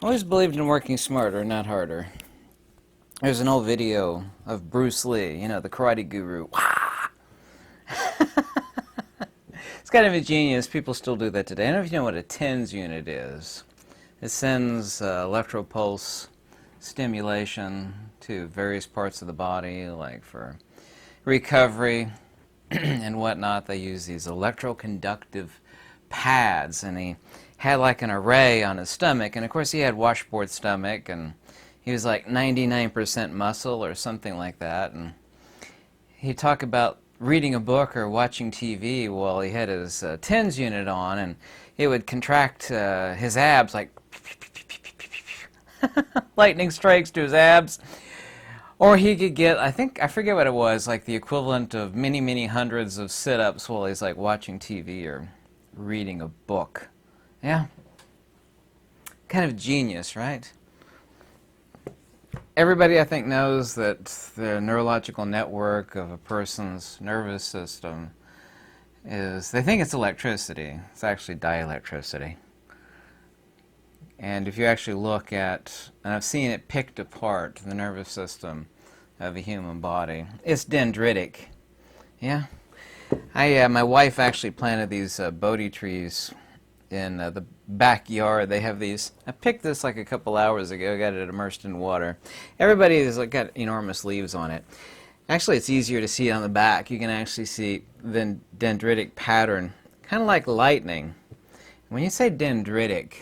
Always believed in working smarter, not harder. There's an old video of Bruce Lee, you know, the karate guru. It's kind of ingenious. People still do that today. I don't know if you know what a TENS unit is. It sends electropulse stimulation to various parts of the body, like for recovery and whatnot. They use these electroconductive pads, and he had like an array on his stomach, and of course he had washboard stomach, and he was like 99% muscle or something like that, and he'd talk about reading a book or watching TV while he had his TENS unit on, and it would contract his abs like lightning strikes to his abs. Or he could get, I forget what it was, like the equivalent of many, many hundreds of sit-ups while he's like watching TV or reading a book. Yeah. Kind of genius, right? Everybody, I think, knows that the neurological network of a person's nervous system is, they think it's electricity. It's actually dielectricity. And if you actually look at, and I've seen it picked apart, the nervous system of a human body, it's dendritic. Yeah. My wife actually planted these Bodhi trees in the backyard. They have these. I picked this like a couple hours ago. Got it immersed in water. Everybody has got enormous leaves on it. Actually, it's easier to see on the back. You can actually see the dendritic pattern, kind of like lightning. When you say dendritic,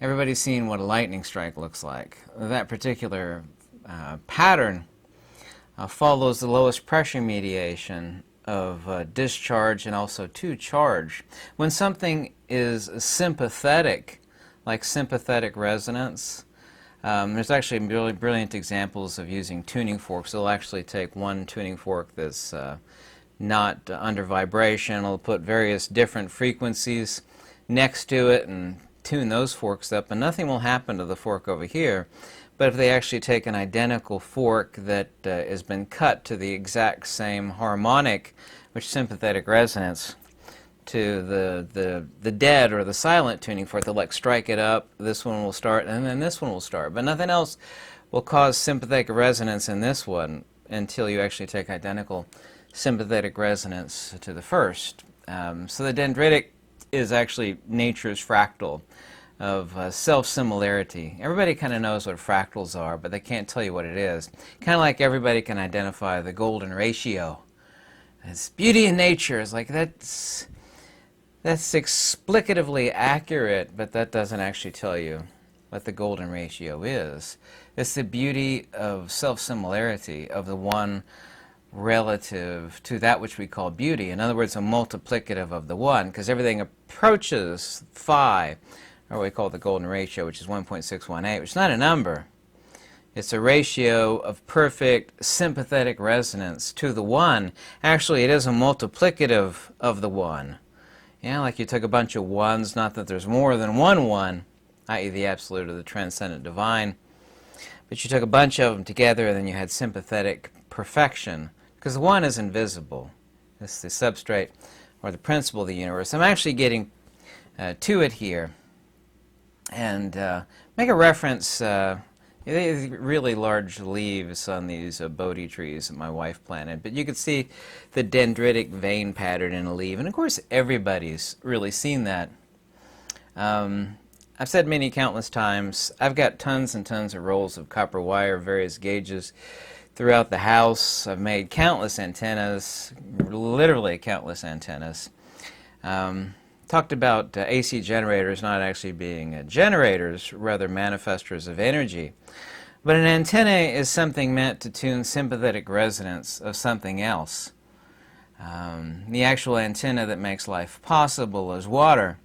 everybody's seen what a lightning strike looks like. That particular pattern follows the lowest pressure mediation of discharge and also to charge. When something is sympathetic, like sympathetic resonance, there's actually really brilliant examples of using tuning forks. They'll actually take one tuning fork that's not under vibration. They'll put various different frequencies next to it and tune those forks up, and nothing will happen to the fork over here. But if they actually take an identical fork that has been cut to the exact same harmonic, which sympathetic resonance, to the dead or the silent tuning fork, they'll like strike it up, this one will start, and then this one will start. But nothing else will cause sympathetic resonance in this one until you actually take identical sympathetic resonance to the first. So the dendritic is actually nature's fractal of self-similarity. Everybody kind of knows what fractals are, but they can't tell you what it is. Kind of like everybody can identify the golden ratio. It's beauty in nature. It's like that's explicatively accurate, but that doesn't actually tell you what the golden ratio is. It's the beauty of self-similarity of the one relative to that which we call beauty. In other words, a multiplicative of the one, because everything approaches phi, or what we call the golden ratio, which is 1.618, which is not a number. It's a ratio of perfect sympathetic resonance to the one. Actually, it is a multiplicative of the one. Yeah, like you took a bunch of ones, not that there's more than one one, i.e. the absolute or the transcendent divine, but you took a bunch of them together and then you had sympathetic perfection, because the one is invisible. It's the substrate or the principle of the universe. I'm actually getting to it here. And make a reference, really large leaves on these Bodhi trees that my wife planted, but you could see the dendritic vein pattern in a leaf, and of course everybody's really seen that. I've said many countless times, I've got tons and tons of rolls of copper wire, various gauges throughout the house. I've made countless antennas, literally countless antennas. Talked about AC generators not actually being generators, rather manifestors of energy. But an antenna is something meant to tune sympathetic resonance of something else. The actual antenna that makes life possible is water.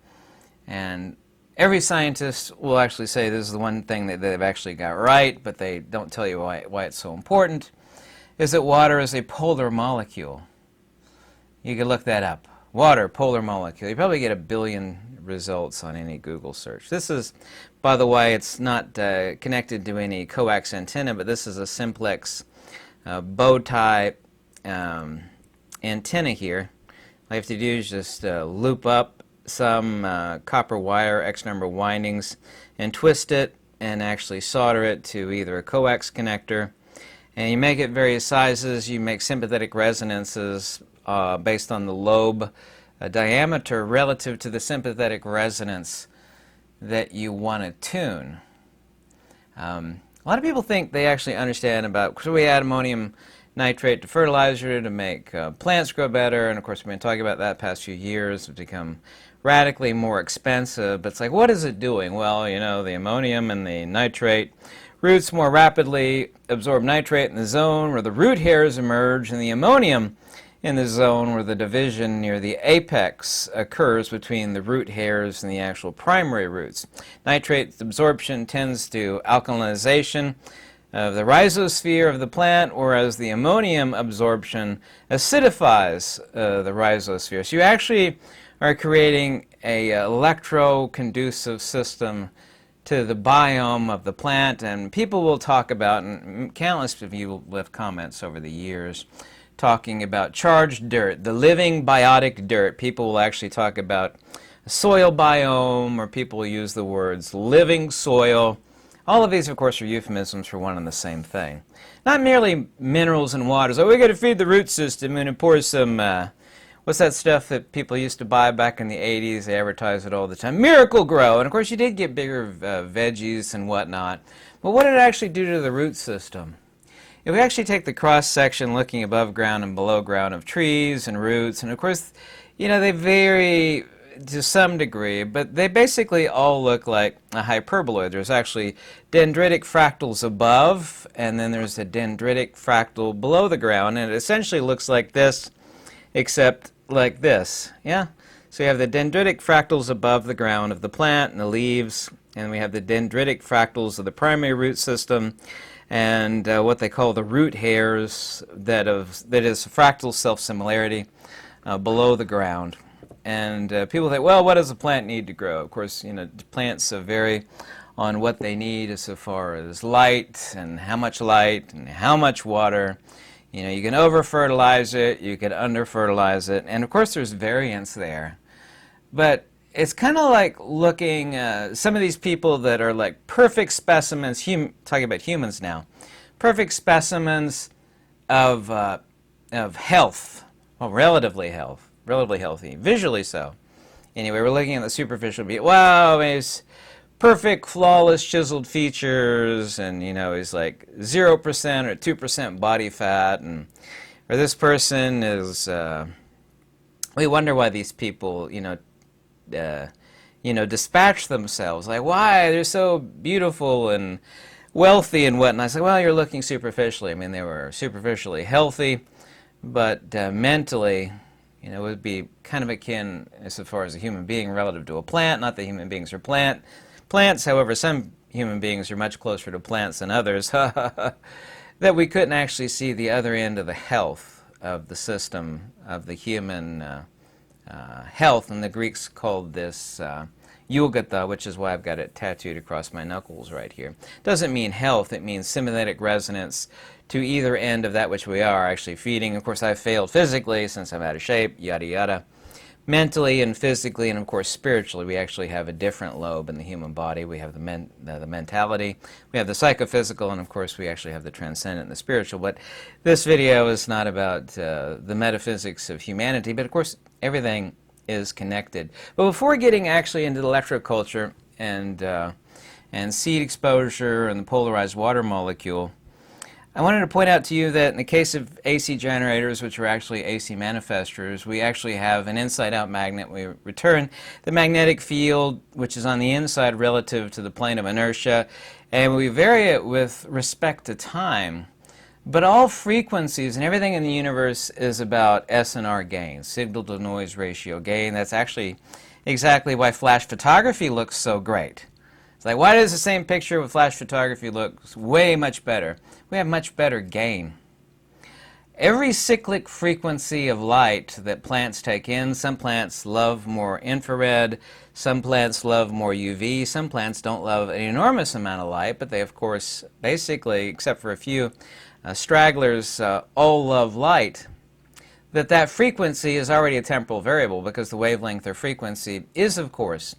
And every scientist will actually say this is the one thing that they've actually got right, but they don't tell you why it's so important, is that water is a polar molecule. You can look that up. Water, polar molecule. You probably get 1 billion results on any Google search. This is, by the way, it's not connected to any coax antenna, but this is a simplex bow tie antenna here. All you have to do is just loop up some copper wire, X number of windings, and twist it and actually solder it to either a coax connector. And you make it various sizes. You make sympathetic resonances based on the lobe diameter relative to the sympathetic resonance that you want to tune. A lot of people think they actually understand about, because we add ammonium nitrate to fertilizer to make plants grow better, and of course we've been talking about that past few years. It's become radically more expensive, but it's like, what is it doing? Well, you know, the ammonium and the nitrate, roots more rapidly absorb nitrate in the zone where the root hairs emerge, and the ammonium in the zone where the division near the apex occurs between the root hairs and the actual primary roots. Nitrate absorption tends to alkalinization of the rhizosphere of the plant, whereas the ammonium absorption acidifies the rhizosphere. So you actually are creating a electro-conducive system to the biome of the plant, and people will talk about, and countless of you will left comments over the years, talking about charged dirt, the living biotic dirt. People will actually talk about soil biome, or people will use the words living soil. All of these, of course, are euphemisms for one and the same thing. Not merely minerals and water. So we got to feed the root system and pour some, what's that stuff that people used to buy back in the 80s? They advertise it all the time. Miracle Grow. And of course, you did get bigger veggies and whatnot. But what did it actually do to the root system? If we actually take the cross-section looking above ground and below ground of trees and roots, and of course, you know, they vary to some degree, but they basically all look like a hyperboloid. There's actually dendritic fractals above, and then there's a dendritic fractal below the ground, and it essentially looks like this, except like this. Yeah? So you have the dendritic fractals above the ground of the plant and the leaves, and we have the dendritic fractals of the primary root system, and what they call the root hairs that is fractal self-similarity below the ground. And people think, well, what does a plant need to grow? Of course, you know, plants vary on what they need as far as light and how much water. You know, you can over-fertilize it, you can under-fertilize it, and of course there's variance there. But it's kind of like looking, some of these people that are like perfect specimens, talking about humans now, perfect specimens of health, well, relatively healthy, visually so. Anyway, we're looking at the superficial beauty. Wow, he's perfect, flawless, chiseled features, and you know, he's like 0% or 2% body fat, and or this person is. We wonder why these people, dispatch themselves. Like, why? They're so beautiful and wealthy and whatnot. I say, well, you're looking superficially. I mean, they were superficially healthy, but mentally, you know, it would be kind of akin as far as a human being relative to a plant. Not that human beings are plants, however, some human beings are much closer to plants than others, that we couldn't actually see the other end of the health of the system of the human health, and the Greeks called this eulgata, which is why I've got it tattooed across my knuckles right here. Doesn't mean health, it means sympathetic resonance to either end of that which we are actually feeding. Of course, I've failed physically since I'm out of shape, yada yada. Mentally and physically, and of course spiritually, we actually have a different lobe in the human body. We have the mentality, we have the psychophysical, and of course we actually have the transcendent and the spiritual. But this video is not about the metaphysics of humanity, but of course everything is connected. But before getting actually into the electroculture and seed exposure and the polarized water molecule, I wanted to point out to you that in the case of AC generators, which are actually AC manifestors, we actually have an inside-out magnet. We return the magnetic field, which is on the inside relative to the plane of inertia, and we vary it with respect to time. But all frequencies and everything in the universe is about S&R gain, signal-to-noise ratio gain. That's actually exactly why flash photography looks so great. It's like, why does the same picture with flash photography look way much better? We have much better gain. Every cyclic frequency of light that plants take in, some plants love more infrared, some plants love more UV, some plants don't love an enormous amount of light, but they, of course, basically, except for a few stragglers, all love light. that frequency is already a temporal variable, because the wavelength or frequency is, of course,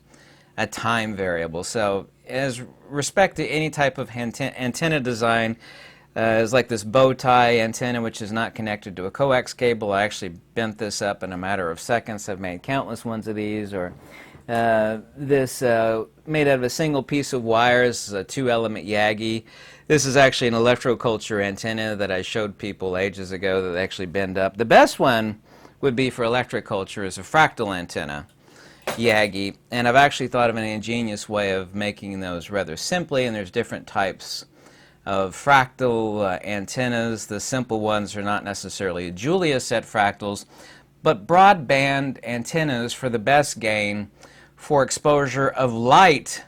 a time variable. So as respect to any type of antenna design, is like this bow tie antenna, which is not connected to a coax cable. I actually bent this up in a matter of seconds. I've made countless ones of these. Or this made out of a single piece of wires, a 2-element Yagi. This is actually an electroculture antenna that I showed people ages ago that they actually bend up. The best one would be for electroculture is a fractal antenna, Yagi. And I've actually thought of an ingenious way of making those rather simply, and there's different types of fractal antennas. The simple ones are not necessarily Julia set fractals, but broadband antennas for the best gain for exposure of light.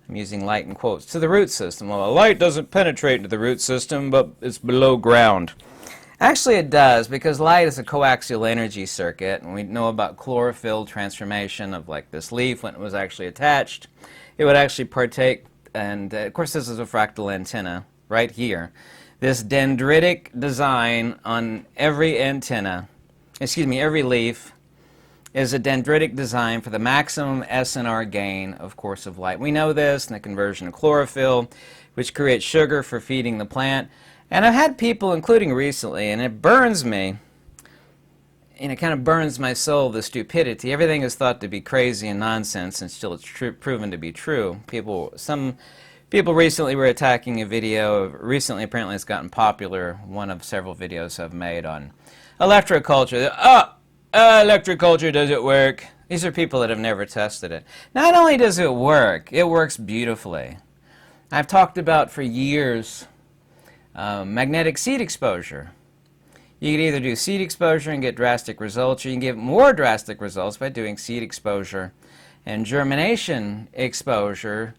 I'm using light in quotes, to the root system. Well, the light doesn't penetrate into the root system, but it's below ground. Actually, it does, because light is a coaxial energy circuit, and we know about chlorophyll transformation of like this leaf. When it was actually attached, it would actually partake. And of course, this is a fractal antenna right here. This dendritic design on every antenna, every leaf, is a dendritic design for the maximum SNR gain, of course, of light. We know this in the conversion of chlorophyll, which creates sugar for feeding the plant. And I've had people, including recently, and it burns me, and it kind of burns my soul, the stupidity. Everything is thought to be crazy and nonsense, and still it's proven to be true. Some people recently were attacking a video. Recently, apparently, it's gotten popular. One of several videos I've made on electroculture. Electroculture, does it work? These are people that have never tested it. Not only does it works beautifully. I've talked about for years magnetic seed exposure. You can either do seed exposure and get drastic results, or you can get more drastic results by doing seed exposure and germination exposure.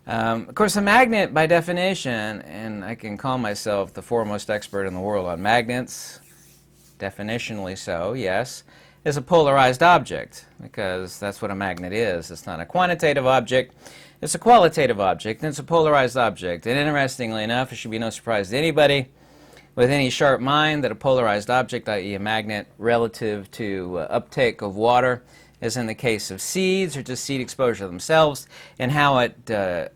Of course, a magnet, by definition, and I can call myself the foremost expert in the world on magnets, definitionally so, yes, is a polarized object, because that's what a magnet is. It's not a quantitative object, it's a qualitative object, and it's a polarized object. And interestingly enough, it should be no surprise to anybody with any sharp mind that a polarized object, i.e. a magnet, relative to uptake of water, as in the case of seeds or just seed exposure themselves, and how it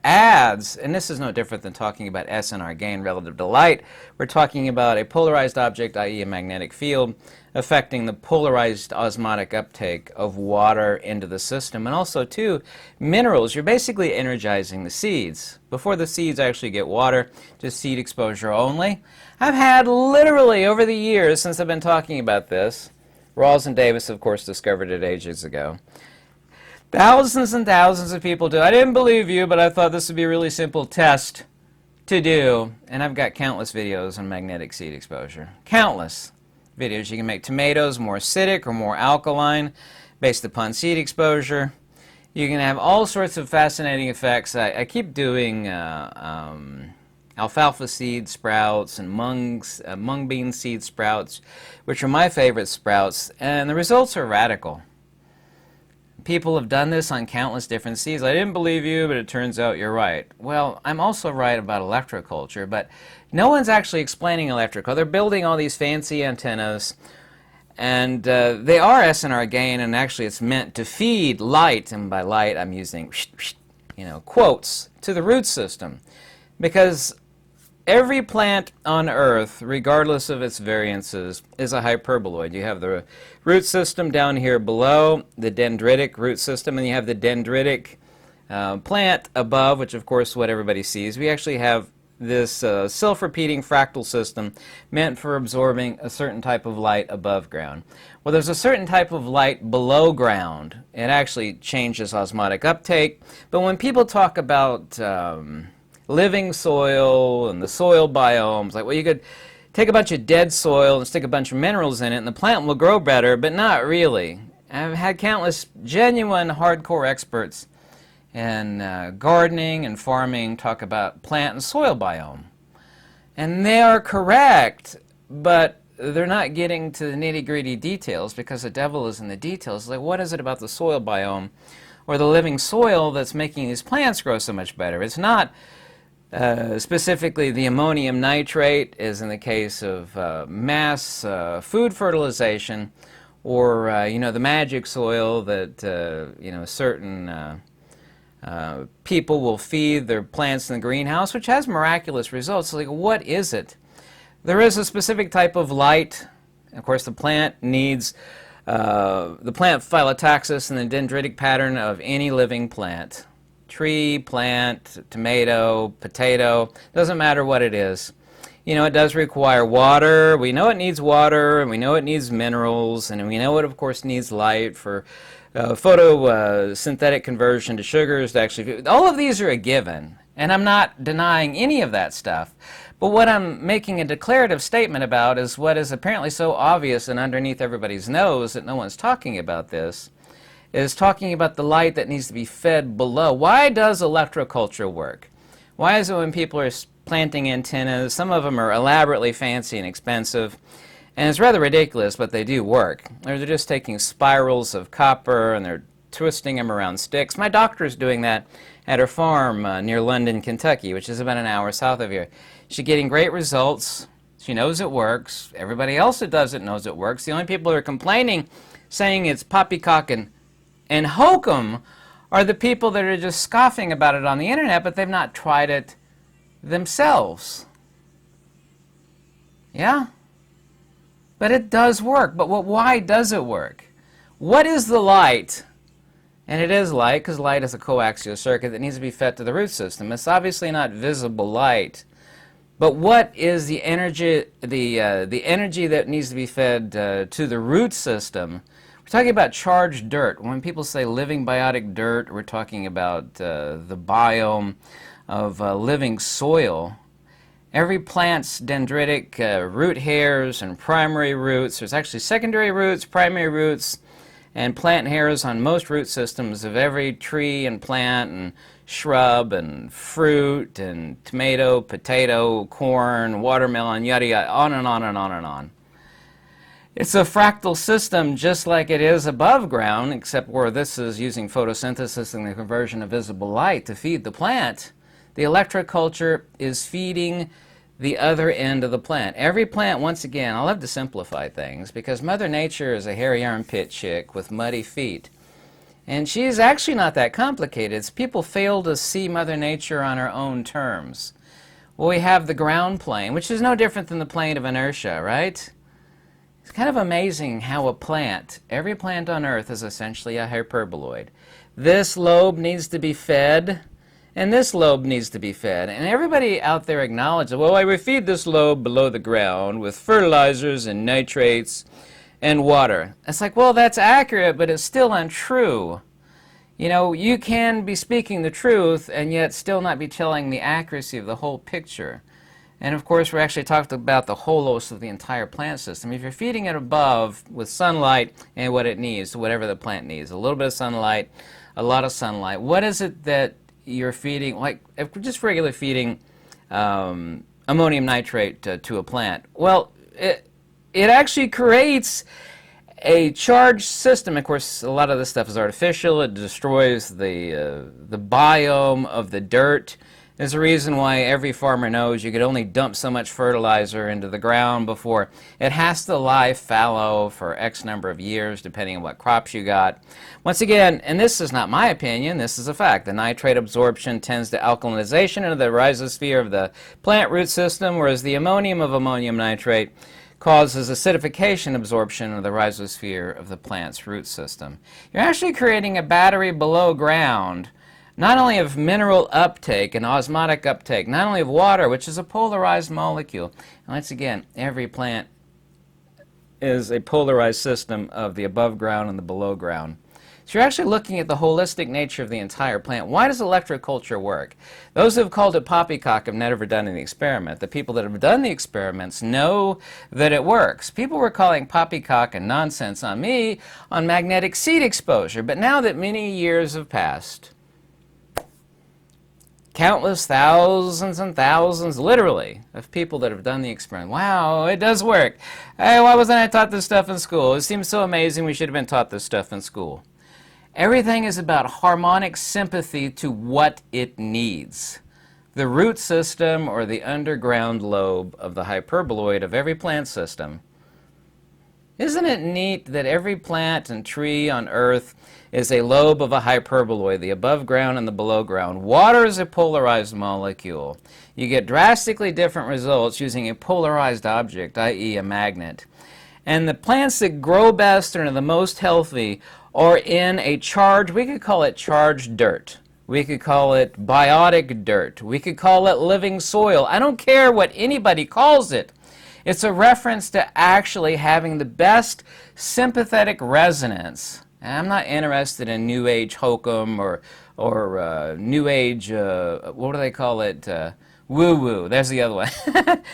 adds, and this is no different than talking about SNR gain relative to light. We're talking about a polarized object, i.e. a magnetic field, affecting the polarized osmotic uptake of water into the system. And also, too, minerals. You're basically energizing the seeds. Before the seeds actually get water, just seed exposure only. I've had literally, over the years since I've been talking about this, Rawls and Davis, of course, discovered it ages ago, thousands and thousands of people do. I didn't believe you, but I thought this would be a really simple test to do. And I've got countless videos on magnetic seed exposure. Countless videos. You can make tomatoes more acidic or more alkaline based upon seed exposure. You can have all sorts of fascinating effects. I keep doing alfalfa seed sprouts and mung bean seed sprouts, which are my favorite sprouts, and the results are radical. People have done this on countless different seeds. I didn't believe you, but it turns out you're right. Well, I'm also right about electroculture, but no one's actually explaining electroculture. They're building all these fancy antennas, and they are SNR gain, and actually it's meant to feed light, and by light I'm using quotes, to the root system. Because every plant on Earth, regardless of its variances, is a hyperboloid. You have the root system down here below, the dendritic root system, and you have the dendritic plant above, which of course is what everybody sees. We actually have this self-repeating fractal system meant for absorbing a certain type of light above ground. Well, there's a certain type of light below ground. It actually changes osmotic uptake, but when people talk about living soil and the soil biomes, like, well, you could take a bunch of dead soil and stick a bunch of minerals in it and the plant will grow better, but not really. I've had countless genuine hardcore experts in gardening and farming talk about plant and soil biome. And they are correct, but they're not getting to the nitty-gritty details, because the devil is in the details. Like, what is it about the soil biome or the living soil that's making these plants grow so much better? It's not Specifically, the ammonium nitrate is in the case of mass food fertilization, or the magic soil that certain people will feed their plants in the greenhouse, which has miraculous results. Like, what is it? There is a specific type of light. Of course, the plant needs the plant phyllotaxis and the dendritic pattern of any living plant. Tree, plant, tomato, potato, doesn't matter what it is. It does require water. We know it needs water, and we know it needs minerals, and we know it, of course, needs light for photosynthetic conversion to sugars to actually. All of these are a given, and I'm not denying any of that stuff. But what I'm making a declarative statement about is what is apparently so obvious and underneath everybody's nose that no one's talking about this, is talking about the light that needs to be fed below. Why does electroculture work? Why is it when people are planting antennas, some of them are elaborately fancy and expensive, and it's rather ridiculous, but they do work. They're just taking spirals of copper and they're twisting them around sticks. My doctor's doing that at her farm near London, Kentucky, which is about an hour south of here. She's getting great results. She knows it works. Everybody else that does it knows it works. The only people who are complaining, saying it's poppycock and hokum, are the people that are just scoffing about it on the internet, but they've not tried it themselves. Yeah? But it does work. But why does it work? What is the light? And it is light, because light is a coaxial circuit that needs to be fed to the root system. It's obviously not visible light. But what is the energy, the energy that needs to be fed to the root system? We're talking about charged dirt. When people say living biotic dirt, we're talking about the biome of living soil. Every plant's dendritic root hairs and primary roots. There's actually secondary roots, primary roots, and plant hairs on most root systems of every tree and plant and shrub and fruit and tomato, potato, corn, watermelon, yada yada, on and on and on and on. It's a fractal system just like it is above ground, except where this is using photosynthesis and the conversion of visible light to feed the plant. The electroculture is feeding the other end of the plant. Every plant, once again, I love to simplify things because Mother Nature is a hairy armpit chick with muddy feet. And she's actually not that complicated. It's people fail to see Mother Nature on her own terms. Well, we have the ground plane, which is no different than the plane of inertia, right? It's kind of amazing how a plant, every plant on Earth is essentially a hyperboloid. This lobe needs to be fed, and this lobe needs to be fed. And everybody out there acknowledges, well, I would feed this lobe below the ground with fertilizers and nitrates and water. It's like, well, that's accurate, but it's still untrue. You know, you can be speaking the truth and yet still not be telling the accuracy of the whole picture. And of course, we're actually talking about the holos of the entire plant system. If you're feeding it above with sunlight and what it needs, whatever the plant needs, a little bit of sunlight, a lot of sunlight, what is it that you're feeding? Like, if we're just regular feeding ammonium nitrate to a plant, well, it actually creates a charged system. Of course, a lot of this stuff is artificial. It destroys the biome of the dirt. There's a reason why every farmer knows you could only dump so much fertilizer into the ground before it has to lie fallow for X number of years, depending on what crops you got. Once again, and this is not my opinion, this is a fact, the nitrate absorption tends to alkalinization into the rhizosphere of the plant root system, whereas the ammonium of ammonium nitrate causes acidification absorption of the rhizosphere of the plant's root system. You're actually creating a battery below ground, not only of mineral uptake and osmotic uptake, not only of water, which is a polarized molecule. And once again, every plant is a polarized system of the above ground and the below ground. So you're actually looking at the holistic nature of the entire plant. Why does electroculture work? Those who have called it poppycock have never done any experiment. The people that have done the experiments know that it works. People were calling poppycock and nonsense on me on magnetic seed exposure, but now that many years have passed, countless thousands and thousands, literally, of people that have done the experiment. Wow, it does work. Hey, why wasn't I taught this stuff in school? It seems so amazing we should have been taught this stuff in school. Everything is about harmonic sympathy to what it needs. the root system or the underground lobe of the hyperboloid of every plant system. Isn't it neat that every plant and tree on Earth is a lobe of a hyperboloid, the above ground and the below ground? Water is a polarized molecule. You get drastically different results using a polarized object, i.e. a magnet. And the plants that grow best and are the most healthy are in a charged, we could call it charged dirt. We could call it biotic dirt. We could call it living soil. I don't care what anybody calls it. It's a reference to actually having the best sympathetic resonance. And I'm not interested in New Age hokum or New Age, what do they call it? Woo-woo. There's the other one.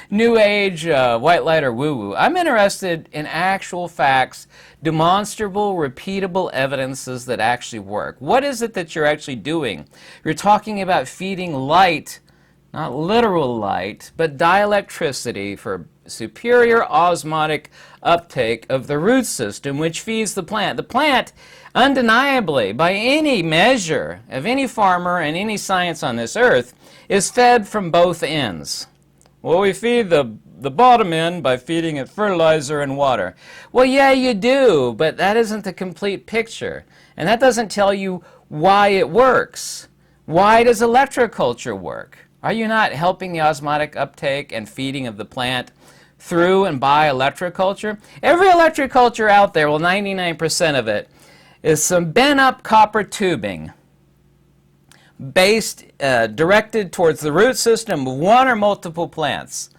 New Age, white light or woo-woo. I'm interested in actual facts, demonstrable, repeatable evidences that actually work. What is it that you're actually doing? You're talking about feeding light, not literal light, but dielectricity for superior osmotic uptake of the root system, which feeds the plant. The plant, undeniably, by any measure of any farmer and any science on this earth, is fed from both ends. Well, we feed the bottom end by feeding it fertilizer and water. Well, yeah, you do, but that isn't the complete picture. And that doesn't tell you why it works. Why does electroculture work? Are you not helping the osmotic uptake and feeding of the plant through and by electroculture? Every electroculture out there, well, 99% of it, is some bent-up copper tubing directed towards the root system of one or multiple plants.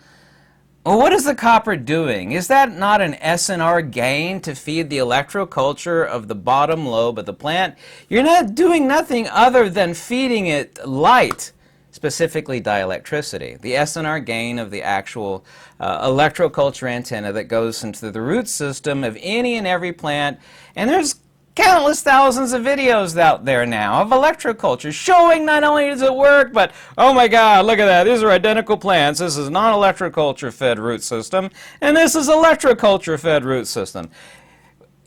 Well, what is the copper doing? Is that not an SNR gain to feed the electroculture of the bottom lobe of the plant? You're not doing nothing other than feeding it light, specifically dielectricity, the SNR gain of the actual electroculture antenna that goes into the root system of any and every plant. And there's countless thousands of videos out there now of electroculture showing not only does it work, but oh my God, look at that. These are identical plants. This is non-electroculture fed root system, and this is electroculture fed root system.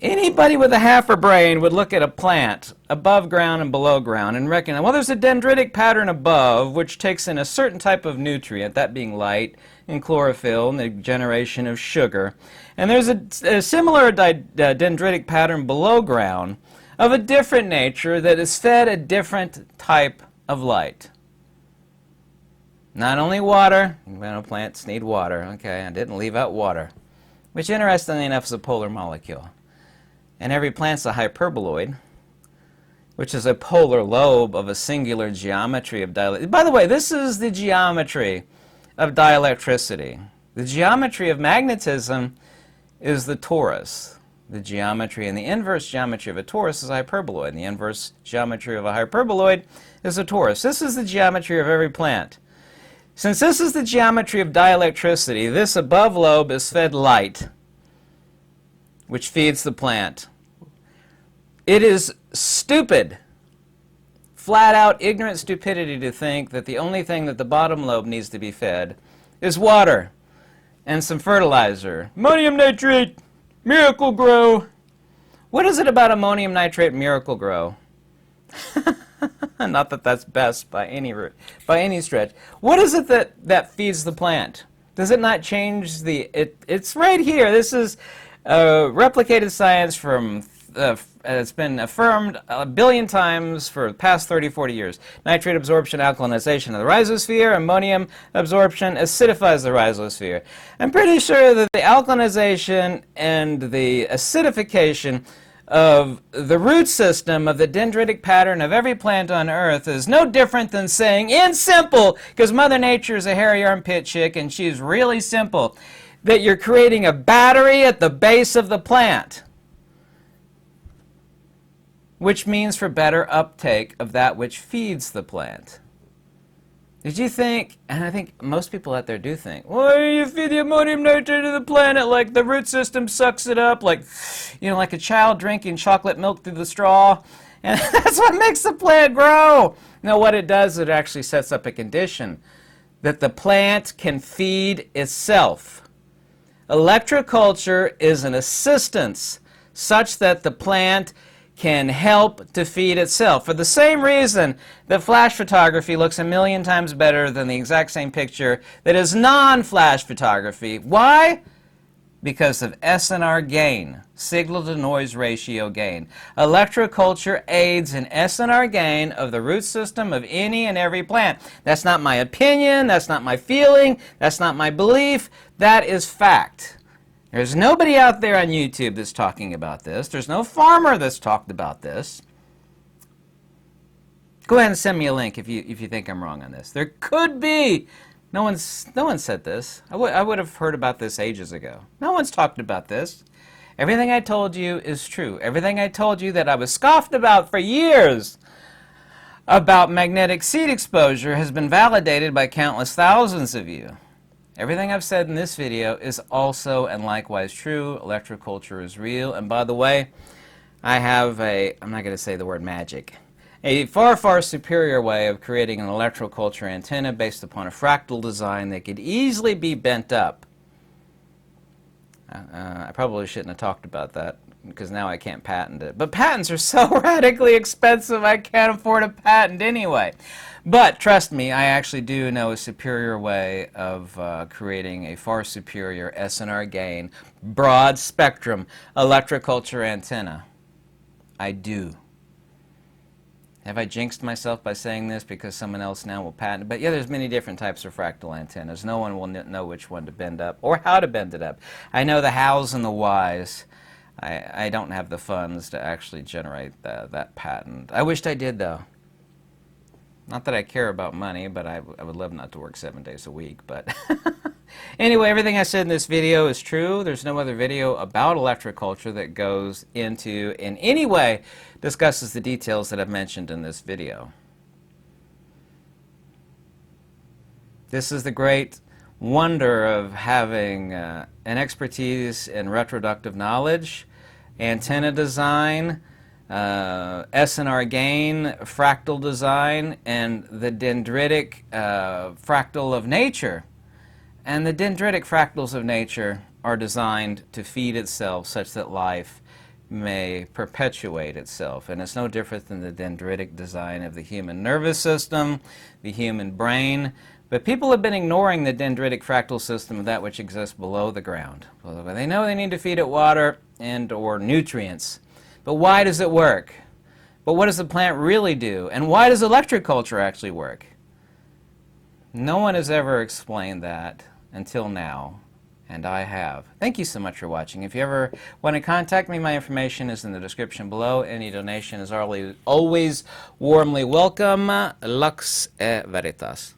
Anybody with a half a brain would look at a plant above ground and below ground and recognize, well, there's a dendritic pattern above which takes in a certain type of nutrient, that being light and chlorophyll and the generation of sugar. And there's a similar dendritic pattern below ground of a different nature that is fed a different type of light. Not only water, plants need water. Okay, I didn't leave out water, which interestingly enough is a polar molecule. And every plant's a hyperboloid, which is a polar lobe of a singular geometry of dielectricity. By the way, this is the geometry of dielectricity. The geometry of magnetism is the torus. The geometry and the inverse geometry of a torus is a hyperboloid, and the inverse geometry of a hyperboloid is a torus. This is the geometry of every plant. Since this is the geometry of dielectricity, this above lobe is fed light, which feeds the plant. It is stupid, flat out ignorant stupidity to think that the only thing that the bottom lobe needs to be fed is water and some fertilizer. Ammonium nitrate, Miracle Grow. What is it about ammonium nitrate Miracle Grow? Not that that's best by any stretch. What is it that feeds the plant? Does it not change it's right here. This is replicated science from it's been affirmed a billion times for the past 30, 40 years. Nitrate absorption, alkalinization of the rhizosphere. Ammonium absorption acidifies the rhizosphere. I'm pretty sure that the alkalinization and the acidification of the root system of the dendritic pattern of every plant on Earth is no different than saying, in simple, because Mother Nature is a hairy armpit chick and she's really simple, that you're creating a battery at the base of the plant, which means for better uptake of that which feeds the plant. Did you think, and I think most people out there do think, well, you feed the ammonium nitrate to the planet like the root system sucks it up, like, like a child drinking chocolate milk through the straw, and that's what makes the plant grow. No, what it does, it actually sets up a condition that the plant can feed itself. Electroculture is an assistance such that the plant can help to feed itself. For the same reason that flash photography looks a million times better than the exact same picture that is non-flash photography. Why? Because of SNR gain, signal-to-noise ratio gain. Electroculture aids in SNR gain of the root system of any and every plant. That's not my opinion, that's not my feeling, that's not my belief, that is fact. There's nobody out there on YouTube that's talking about this. There's no farmer that's talked about this. Go ahead and send me a link if you think I'm wrong on this. There could be. No one said this. I would have heard about this ages ago. No one's talked about this. Everything I told you is true. Everything I told you that I was scoffed about for years about magnetic seed exposure has been validated by countless thousands of you. Everything I've said in this video is also and likewise true. Electroculture is real. And by the way, I have I'm not going to say the word magic, a far, far superior way of creating an electroculture antenna based upon a fractal design that could easily be bent up. I probably shouldn't have talked about that because now I can't patent it. But patents are so radically expensive I can't afford a patent anyway. But trust me, I actually do know a superior way of creating a far superior SNR gain, broad spectrum electroculture antenna. I do. Have I jinxed myself by saying this because someone else now will patent it? But yeah, there's many different types of fractal antennas. No one will know which one to bend up or how to bend it up. I know the hows and the whys. I don't have the funds to actually generate that patent. I wished I did, though. Not that I care about money, but I would love not to work 7 days a week. But anyway, everything I said in this video is true. There's no other video about electroculture that goes into, in any way, discusses the details that I've mentioned in this video. This is the great wonder of having an expertise in retroductive knowledge, antenna design, SNR gain, fractal design, and the dendritic fractal of nature. And the dendritic fractals of nature are designed to feed itself such that life may perpetuate itself. And it's no different than the dendritic design of the human nervous system, the human brain. But people have been ignoring the dendritic fractal system of that which exists below the ground. They know they need to feed it water and or nutrients. But why does it work? But what does the plant really do? And why does electroculture actually work? No one has ever explained that until now, and I have. Thank you so much for watching. If you ever want to contact me, my information is in the description below. Any donation is always warmly welcome. Lux et Veritas.